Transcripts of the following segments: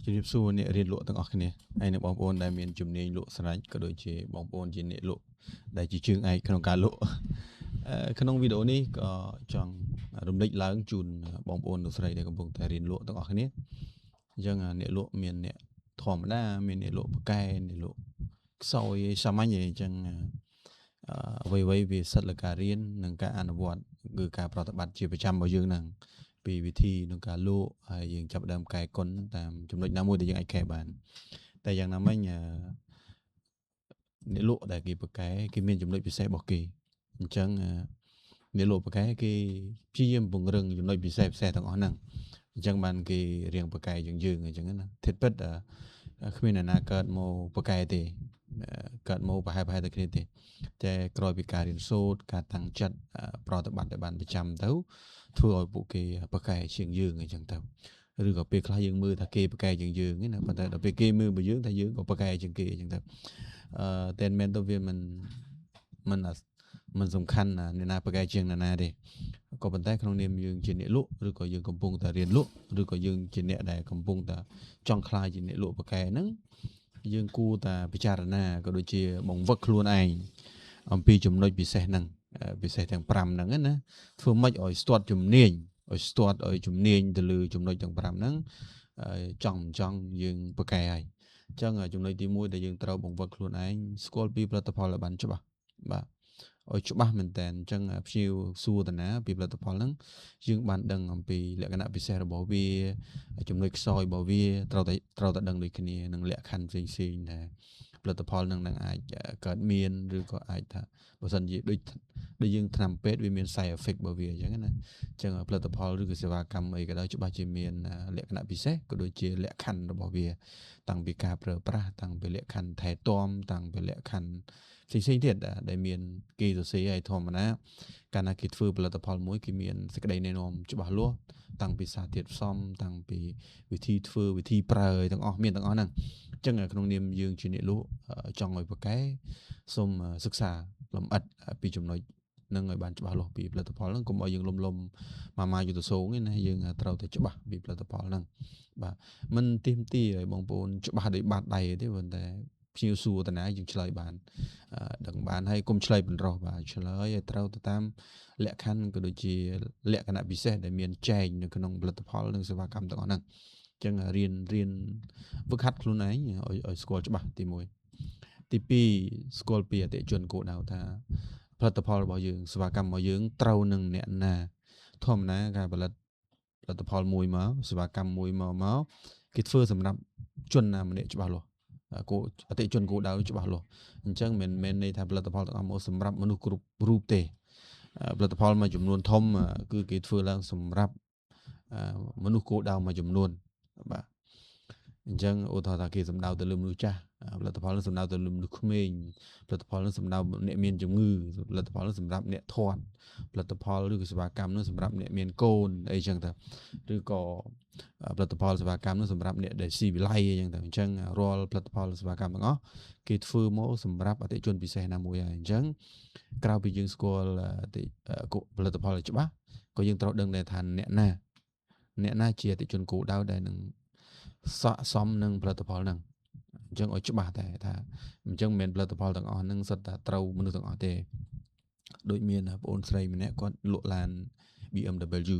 ជំរាបសួរអ្នករៀនលក់ទាំងអស់គ្នាហើយអ្នកបងប្អូនដែលមានជំនាញលក់ស្រេចក៏ដូចជាបងប្អូនជាអ្នកលក់ដែលជាជើងឯកក្នុងការលក់ក្នុងវីដេអូនេះក៏ចង់រំលេចឡើងជូនបងប្អូនលោកស្រីដែលកំពុងតែរៀនលក់ទាំងអស់គ្នាអញ្ចឹងអ្នកលក់មានអ្នកធម្មតាមានអ្នកលក់ប៉កែអ្នកលក់ខ្សោយសាមញ្ញអញ្ចឹងអ្វីៗវាសិតលើការរៀននិងការអនុវត្តគឺការប្រតិបត្តិជាប្រចាំរបស់យើងហ្នឹងពីវិធីក្នុងការលក់ហើយយើងចាប់ផ្ដើមកែគុណតាមចំណុចណាមួយដែលយើងអាចកែបានតែយ៉ាងណាមិញអ្នកលក់ដែលគេប្រកែគេមានចំណុចពិសេសរបស់គេអញ្ចឹងអ្នកលក់ប្រកែគេព្យាយាមពង្រឹងចំណុចពិសេសទាំងអស់ហ្នឹងអញ្ចឹងបានគេរៀងប្រកែយើងអញ្ចឹងណាធិតពិតគ្មានអ្នកណាកើតមកប្រកែទេកើតមកប្រហែលតែគ្នាទេតែក្រោយពីការរៀនសូត្រការតាំងចិត្តប្រតិបត្តិឲ្យបានប្រចាំទៅធ្វើឲ្យពួកគេប្រកែជាងយើងអញ្ចឹងទៅឬក៏ពេលខ្លះយើងមើលថាគេប្រកែជាងយើងណាប៉ុន្តែដល់ពេលគេមើលមកយើងថាយើងក៏ប្រកែជាងគេអញ្ចឹងទៅតែមិនមែនទៅវាមិនសំខាន់អ្នកណាប្រកែជាងអ្នកណាទេក៏ប៉ុន្តែក្នុងនាមយើងជាអ្នកលក់ឬក៏យើងកំពុងតែរៀនលក់ឬក៏យើងជាអ្នកដែលកំពុងតែចង់ខ្លាយជាអ្នកលក់ប្រកែហ្នឹងយើងគួរតែពិចារណាក៏ដូចជាបង្វឹកខ្លួនឯងអំពីចំណុចពិសេសហ្នឹងពិសេសទាំង5ហ្នឹងណាធ្វើម៉េចឲ្យស្ទាត់ជំនាញឲ្យជំនាញទៅលើចំណុចទាំង5ហ្នឹងចង់យើងប្រកែហើយអញ្ចឹងចំណុចទី1ដែលយើងត្រូវបង្វឹកខ្លួនឯងស្គាល់ពីផលិតផលឲ្យបានច្បាស់បាទឲ្យច្បាស់មែនតើអញ្ចឹងភ្ញៀវសួរតាណាពីផលិតផលហ្នឹងយើងបានដឹងអំពីលក្ខណៈពិសេសរបស់វាចំណុចខ្សោយរបស់វាត្រូវតែដឹងដូចគ្នានឹងលក្ខខណ្ឌផ្សេងៗដែរផលិតផលនឹងអាចកើតមានឬក៏អាចថាបើសិនជាដូចយើងថ្នាំពេទ្យវាមាន side effect របស់វាអញ្ចឹងណាអញ្ចឹងផលិតផលឬក៏សេវាកម្មអីក៏ដោយច្បាស់ជាមានលក្ខណៈពិសេសក៏ដូចជាលក្ខខណ្ឌរបស់វាតាំងពីការប្រើប្រាស់តាំងពីលក្ខខណ្ឌថែទាំតាំងពីលក្ខខណ្ឌផ្សេងៗទៀតដែលមានគេសរសេរឲ្យធម្មតាកាលណាគេធ្វើផលិតផលមួយគេមានសេចក្តីណែនាំច្បាស់លាស់តាំងពីសារធាតុផ្សំតាំងពីវិធីធ្វើវិធីប្រើទាំងអស់មានទាំងអស់ហ្នឹងអញ្ចឹងក្នុងនាមយើងជាអ្នកលក់ចង់ឲ្យប្រកែសូមសិក្សាលម្អិតពីចំណុចនឹងឲ្យបានច្បាស់លាស់ពីផលិតផលហ្នឹងកុំឲ្យយើងលំម៉ាយុទ្ធសូងទេណាយើងត្រូវតែច្បាស់ពីផលិតផលហ្នឹងបាទមិនទីមទីឲ្យបងប្អូនច្បាស់ដោយបាត់ដៃទេប៉ុន្តែភ្ញៀវសួរតាណាយើងឆ្លើយបានដឹងបានហើយកុំឆ្លើយបន្រោះបាទឆ្លើយឲ្យត្រូវទៅតាមលក្ខខណ្ឌក៏ដូចជាលក្ខណៈពិសេសដែលមានចែងនៅក្នុងផលិតផលនិងសេវាកម្មទាំងអស់ហ្នឹងអញ្ចឹងរៀនវឹកហាត់ខ្លួនឯងឲ្យស្គាល់ច្បាស់ទី1ទី2ស្គាល់ពីអតិថិជនគោលដៅថាផលិតផលរបស់យើងសេវាកម្មរបស់យើងត្រូវនឹងអ្នកណាធម្មតាការផលិតផលមួយមកសេវាកម្មមួយមកគេធ្វើសម្រាប់ជនណាម្នាក់ច្បាស់លាស់អតិថិជនគោលដៅច្បាស់លាស់អញ្ចឹងមិនមែនន័យថាផលិតផលទាំងអស់មកសម្រាប់មនុស្សគ្រប់រូបទេផលិតផលមួយចំនួនធំគឺគេធ្វើឡើងសម្រាប់មនុស្សគោលដៅមួយចំនួនបាទអញ្ចឹងឧទាហរណ៍ថាគេសំដៅទៅលើមនុស្សចាស់ផលិតផលនឹងសំដៅទៅលើមនុស្សក្មេងផលិតផលនឹងសំដៅអ្នកមានជំងឺផលិតផលនឹងសម្រាប់អ្នកធាត់ផលិតផលឬក៏សេវាកម្មនឹងសម្រាប់អ្នកមានកូនអីចឹងទៅឬក៏ផលិតផលសេវាកម្មនឹងសម្រាប់អ្នកដែលស៊ីវិល័យអីចឹងទៅអញ្ចឹងរាល់ផលិតផលសេវាកម្មទាំងអស់គេធ្វើមកសម្រាប់អតិថិជនពិសេសណាមួយហើយអញ្ចឹងក្រៅពីយើងស្គាល់ផលិតផលឲ្យច្បាស់ក៏យើងត្រូវដឹងដែរថាអ្នកណាជាអតិថិជនគោលដៅដែលនឹងស័ក្តិសមនឹងផលិតផលហ្នឹងអញ្ចឹងឲ្យច្បាស់តែថាអញ្ចឹងមិនមែនផលិតផលទាំងអស់ហ្នឹងសិតតែត្រូវមនុស្សទាំងអស់ទេដូចមានបងអូនស្រីម្នាក់គាត់លក់ឡាន BMW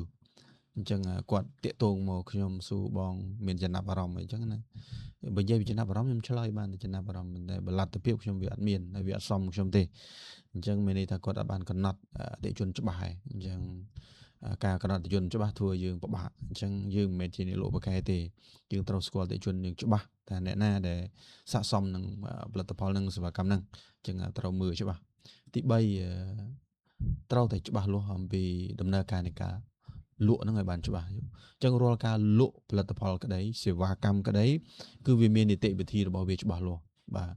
អញ្ចឹងគាត់តាក់ទងមកខ្ញុំសួរបងមានចំណាប់អារម្មណ៍អីចឹងណាបើនិយាយពីចំណាប់អារម្មណ៍ខ្ញុំឆ្លើយបានតែចំណាប់អារម្មណ៍តែបលទ្ធភាពខ្ញុំវាអត់មានហើយវាអត់សមខ្ញុំទេអញ្ចឹងមានន័យថាគាត់អត់បានកំណត់អតិថិជនច្បាស់ហើយអញ្ចឹងការកំណត់អតិថិជនច្បាស់ធ្វើយើងពិបាកអញ្ចឹងយើងមិនមែនជាអ្នកលក់ប្រកែទេយើងត្រូវស្គាល់អតិថិជនយើងច្បាស់ថាអ្នកណាដែលស័ក្តិសមនឹងផលិតផលនិងសេវាកម្មហ្នឹងអញ្ចឹងត្រូវមើលច្បាស់ទី3ត្រូវតែច្បាស់លាស់អំពីដំណើរការនៃការលក់ហ្នឹងឲ្យបានច្បាស់អញ្ចឹងរាល់ការលក់ផលិតផលក្តីសេវាកម្មក្តីគឺវាមាននីតិវិធីរបស់វាច្បាស់លាស់បាទ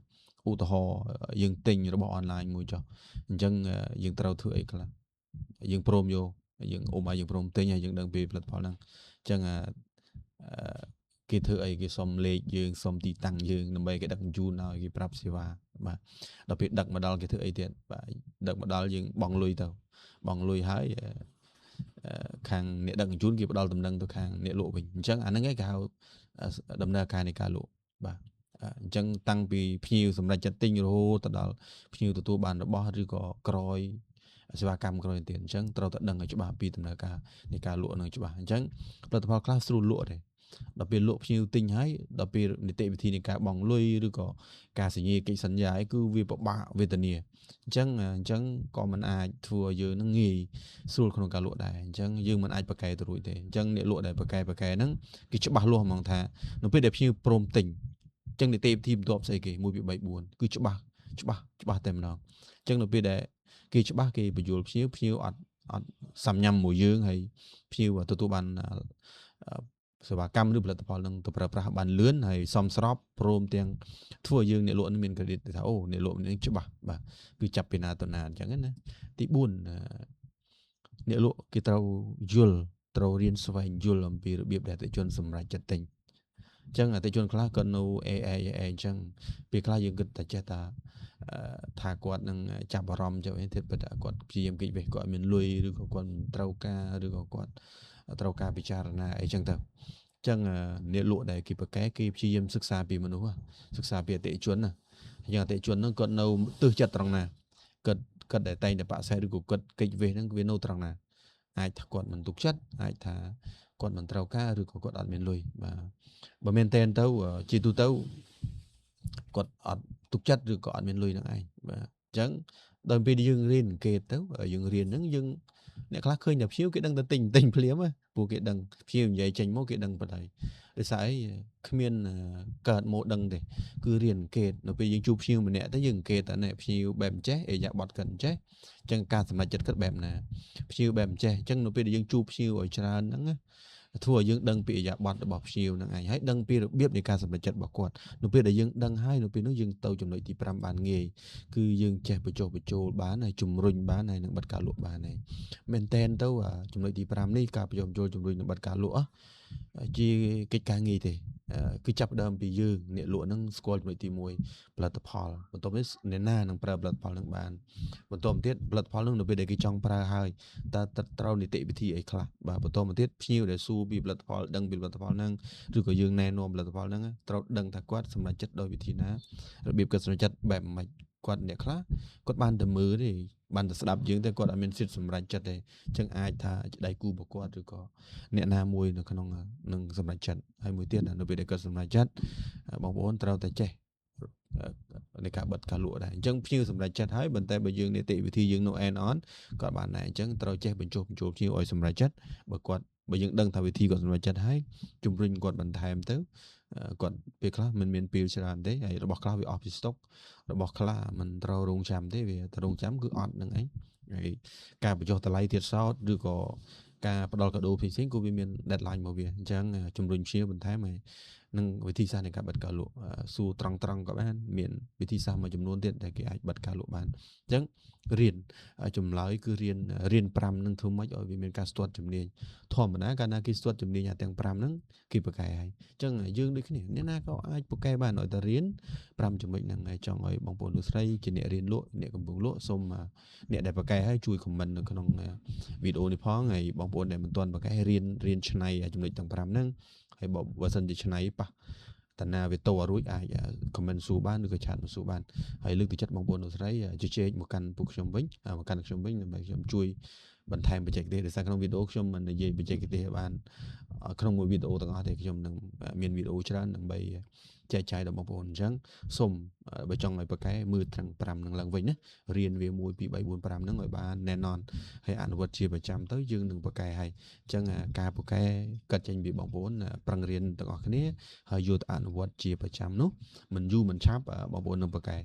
ឧទាហរណ៍យើងទិញរបស់អនឡាញមួយចុះអញ្ចឹងយើងត្រូវធ្វើអីខ្លះយើងព្រមយកយើងយើងព្រមទិញហើយយើងដឹងពីផលិតផលហ្នឹងអញ្ចឹងគេធ្វើអីគេសុំលេខយើងសុំទីតាំងយើងដើម្បីគេដឹកជញ្ជូនឲ្យគេប្រាប់សេវាបាទដល់ពេលដឹកមកដល់គេធ្វើអីទៀតបាទដឹកមកដល់យើងបង់លុយហើយខាងអ្នកដឹកជញ្ជូនគេផ្ដល់ដំណឹងទៅខាងអ្នកលក់វិញអញ្ចឹងអាហ្នឹងឯងគេហៅ ដំណើរការនៃការលក់បាទអញ្ចឹងតាំងពីភ្ញៀវសម្រាប់ចាត់ទិញរហូតទៅដល់ភ្ញៀវទទួលបានរបស់ឬក៏ក្រោយសេវាកម្មក្រោយទៀតអញ្ចឹងត្រូវតែដឹងឲ្យច្បាស់ពីដំណើរការនៃការលក់នឹងច្បាស់អញ្ចឹងផលិតផលខ្លះស្រួលលក់ដែរដល់ពេលលក់ភ្ញៀវទិញហើយដល់ពេលនីតិវិធីនៃការបង់លុយឬក៏ការសញ្ញាកិច្ចសន្យាអីគឺវាពិបាកវេទនាអញ្ចឹងក៏មិនអាចធ្វើឲ្យយើងនឹងងាយស្រួលក្នុងការលក់ដែរអញ្ចឹងយើងមិនអាចប្រកែទៅរួចទេអញ្ចឹងអ្នកលក់ដែលប្រកែហ្នឹងគឺច្បាស់លាស់ហ្មងថានៅពេលដែលភ្ញៀវព្រមទិញអញ្ចឹងនីតិវិធីបន្ទាប់ស្អីគេ1 2 3 4គឺច្បាស់តែម្ដងអញ្ចឹងនៅពេលដែលគេច្បាស់គេបញ្យល់ភ្ញៀវអត់សាំញ៉ាំមួយយើងហើយភ្ញៀវទទួលបានសេវាកម្មឬផលិតផលនឹងទៅប្រើប្រាស់បានលឿនហើយសមស្របព្រមទាំងធ្វើឲ្យយើងអ្នកលក់នឹងមាន credit ថាអូអ្នកលក់នេះច្បាស់បាទគឺចាប់ពីណាទៅណាអញ្ចឹងណាទី4អ្នកលក់គេត្រូវរៀនស្វែងយល់អំពីរបៀបដែលអតិថិជនសម្រេចចិត្តទិញអញ្ចឹងអតិថិជនខ្លះគាត់នៅ AA អញ្ចឹងពេលខ្លះយើងគិតតែចេះថាថាគាត់នឹងចាប់អារម្មណ៍ទៅអីទៀតប៉ុន្តែគាត់ព្យាយាមគេចវេះគាត់មានលុយឬក៏គាត់មិនត្រូវការឬក៏គាត់ត្រូវការពិចារណាអីចឹងទៅអញ្ចឹងអ្នកលក់ដែលគេប្រកែគេព្យាយាមសិក្សាពីមនុស្សសិក្សាពីអតិថិជនណាអញ្ចឹងអតិថិជនហ្នឹងគាត់នៅទើសចិត្តត្រង់ណាគាត់ដែលតែងតែបាក់សែឬក៏គាត់កិច្ចវេះហ្នឹងវានៅត្រង់ណាអាចថាគាត់មិនទុកចិត្តអាចថាគាត់មិនត្រូវការឬក៏គាត់អត់មានលុយបាទបើមែនតែនទៅជាទូទៅគាត់អត់ទុកចិត្តឬក៏អត់មានលុយនឹងឯងបាទអញ្ចឹងដល់ពេលយើងរៀនអង្កេតទៅយើងរៀនហ្នឹងយើងអ្នកខ្លះឃើញតែភ្ញៀវគេដឹងតែទិញភ្លាមព្រោះគេដឹងភ្ញៀវនិយាយចេញមកគេដឹងបាត់ហើយដោយសារអីគ្មានកើតមកដឹងទេគឺរៀនអង្កេតនៅពេលយើងជួបភ្ញៀវម្នាក់ទៅយើងអង្កេតតែអ្នកភ្ញៀវបែបចេះអេយ៉ាបត់គាត់ចេះអញ្ចឹងការសម្រេចចិត្តគាត់បែបណាភ្ញៀវបែបចេះអញ្ចឹងនៅពេលដែលយើងជួបភ្ញៀវឲ្យច្រើនហ្នឹងធ្វើឲ្យយើងដឹងពីអរិយាប័ត្ររបស់ភ្ញៀវហ្នឹងឯងហើយដឹងពីរបៀបនៃការសម្រេចចិត្តរបស់គាត់នៅពេលដែលយើងដឹងហើយនៅពេលនោះយើងទៅចំណុចទី5បានងាយគឺយើងចេះបញ្ចុះបញ្ចូលបានហើយជំរុញបានហើយនឹងបិទការលក់បានហើយមែនតែនទៅចំណុចទី5នេះការបញ្ចុះបញ្ចូលជំរុញនឹងបិទការលក់ជាកិច្ចការងាយទេគឺចាប់ដើមពីយើងអ្នកលក់ហ្នឹងស្គាល់ចំណុចទី1ផលិតផលបន្ទាប់នេះអ្នកណានឹងប្រើផលិតផលហ្នឹងបានបន្ទាប់ទៀតផលិតផលហ្នឹងនៅពេលដែលគេចង់ប្រើហើយតើត្រូវនីតិវិធីអីខ្លះបាទបន្ទាប់មកទៀតភ្ញៀវដែលសួរពីផលិតផលដឹងពីផលិតផលហ្នឹងឬក៏យើងណែនាំផលិតផលហ្នឹងត្រូវដឹងថាគាត់សម្រេចចិត្តដោយវិធីណារបៀបគាត់សម្រេចចិត្តបែបម៉េចគាត់អ្នកខ្លះគាត់បានតែមើលទេបានតែស្ដាប់យើងតែគាត់អត់មានសិទ្ធិសម្រេចចិត្តទេអញ្ចឹងអាចថាដៃគូរបស់គាត់ឬក៏អ្នកណាមួយនៅក្នុងនឹងសម្រេចចិត្តហើយមួយទៀតនៅពេលដែលគាត់សម្រេចចិត្តបងប្អូនត្រូវតែចេះនៃការបិទការលក់ដែរអញ្ចឹងភ្ញៀវសម្រេចចិត្តហើយប៉ុន្តែបើយើងនីតិវិធីយើងនៅ end on គាត់បានដែរអញ្ចឹងត្រូវចេះបញ្ចុះបញ្ចូលភ្ញៀវឲ្យសម្រេចចិត្តបើយើងដឹងថាវិធីគាត់សម្រេចចិត្តហើយជំរុញគាត់បន្ថែមទៅគាត់ពេលខ្លះមិនមានពេលច្រើនទេហើយរបស់ខ្លះវាអស់ពីស្តុករបស់ខ្លះមិនត្រូវរងចាំទេវាទៅរងចាំគឺអត់នឹងឯងហើយការបញ្ចុះតម្លៃទៀតសោតឬក៏ការផ្ដល់កាដូផ្សេងៗក៏វាមាន deadline មកវាអញ្ចឹងជំរុញភ្ញៀវបន្ថែមហើយនឹងវិធីសាស្ត្រនៃការបិទការលក់សួរត្រង់ក៏បានមានវិធីសាស្ត្រមួយចំនួនទៀតដែលគេអាចបិទការលក់បានអញ្ចឹងរៀនចម្លើយគឺរៀន5នឹងធ្វើម៉េចឲ្យវាមានការស្ទាត់ជំនាញធម្មតាកាលណាគេស្ទាត់ជំនាញទាំង5ហ្នឹងគេប្រកែហើយអញ្ចឹងយើងដូចគ្នាអ្នកណាក៏អាចប្រកែបានឲ្យតែរៀន5ចំណុចហ្នឹងហើយចង់ឲ្យបងប្អូនលោកស្រីជាអ្នករៀនលក់អ្នកកំពុងលក់សូមអ្នកដែលប្រកែហើយជួយ comment នៅក្នុងវីដេអូនេះផងហើយបងប្អូនដែលមិនទាន់ប្រកែរៀនឆ្នៃចំណុចទាំង5ហ្នឹងហើយបើសិនជាឆ្នៃប៉ះតាណាវាតោរួចអាច comment សួរបានឬក៏ឆាតមកសួរបានហើយលើកទឹកចិត្តបងប្អូនលោកស្រីជជែកមកកាន់ពួកខ្ញុំវិញមកកាន់ខ្ញុំវិញដើម្បីខ្ញុំជួយបន្ថែមបច្ចេកទេសដោយសារក្នុងវីដេអូខ្ញុំមិននិយាយបច្ចេកទេសបានក្នុងមួយវីដេអូទាំងអស់ទេខ្ញុំនឹងមានវីដេអូច្រើនដើម្បីចែកចាយដល់បងប្អូនអញ្ចឹងសូមបើចង់ឲ្យប្រកែមើលទាំង5នឹងឡើងវិញណារៀនវា1 2 3 4 5នឹងឲ្យបានណែននហើយអនុវត្តជាប្រចាំទៅយើងនឹងប្រកែហើយអញ្ចឹងការប្រកែកាត់ចេញពីបងប្អូនប្រឹងរៀនទាំងអស់គ្នាហើយយកទៅអនុវត្តជាប្រចាំនោះមិនយូរមិនឆាប់បងប្អូននឹងប្រកែ